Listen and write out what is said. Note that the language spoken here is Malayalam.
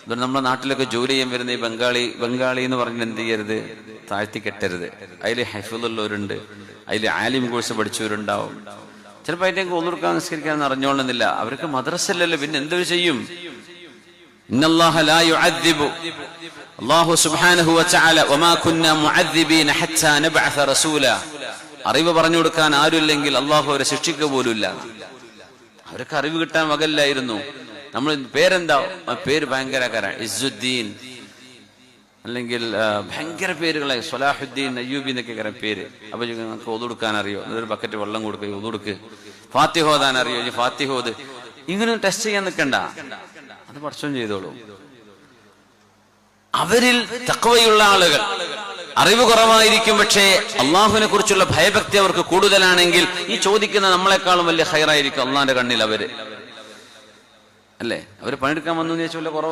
നമ്മുടെ നാട്ടിലൊക്കെ ജോലി ചെയ്യാൻ വരുന്ന ഈ ബംഗാളി എന്ന് പറഞ്ഞാൽ എന്ത് ചെയ്യരുത്, താഴ്ത്തി കെട്ടരുത്. അതിൽ ഹൈഫുള്ളവരുണ്ട്, അതിൽ ആലിം കോഴ്സ് പഠിച്ചവരുണ്ടാവും. ചിലപ്പോൾ അതിന്റെ ഒന്നുകൊടുക്കാൻ നിസ്കരിക്കാൻ അറിഞ്ഞോളുന്നില്ല. അവർക്ക് മദ്രസല്ലല്ലോ, പിന്നെ എന്തൊരു ചെയ്യും? ഇന്നല്ലാഹ ലാ യുഅദ്ദിബു, അല്ലാഹു സുബ്ഹാനഹു വ തആല വമാ കുന്നാ മുഅദ്ദിബീന ഹത്താ നബഅസ റസൂല. അറിവ് പറഞ്ഞു കൊടുക്കാൻ ആരുമില്ലെങ്കിൽ അള്ളാഹു അവരെ ശിക്ഷിക്കുക പോലുമില്ല. അവർക്ക് അറിവ് കിട്ടാൻ വകല്ലായിരുന്നു. നമ്മൾ പേരെന്താ, പേര് ഭയങ്കരക്കാരാണ്, ഇസ്സുദ്ദീൻ അല്ലെങ്കിൽ ഭയങ്കര പേരുകളെ, സ്വലാഹുദ്ദീൻ അയ്യൂബി എന്നൊക്കെ പേര്. അപ്പൊ നിങ്ങൾക്ക് ഒതു കൊടുക്കാൻ അറിയോ, എന്നൊരു ബക്കറ്റ് വെള്ളം കൊടുക്കുക, ഒതു കൊടുക്ക്. ഫാത്തിഹ ഓതാൻ അറിയോ, ഈ ഫാത്തിഹ ഓത്. ഇങ്ങനെ ടെസ്റ്റ് ചെയ്യാൻ നിൽക്കണ്ട, അത് പടച്ചോൻ ചെയ്തോളൂ. അവരിൽ തഖ്വയുള്ള ആളുകൾ, അറിവ് കുറവായിരിക്കും, പക്ഷേ അള്ളാഹുവിനെ കുറിച്ചുള്ള ഭയഭക്തി അവർക്ക് കൂടുതലാണെങ്കിൽ ഈ ചോദിക്കുന്ന നമ്മളെക്കാളും വലിയ ഖൈറായിരിക്കും അള്ളാഹിന്റെ കണ്ണിൽ അവര്. അല്ലേ? അവര് പണിയെടുക്കാൻ വന്നു ചോദിച്ചാൽ കുറവ്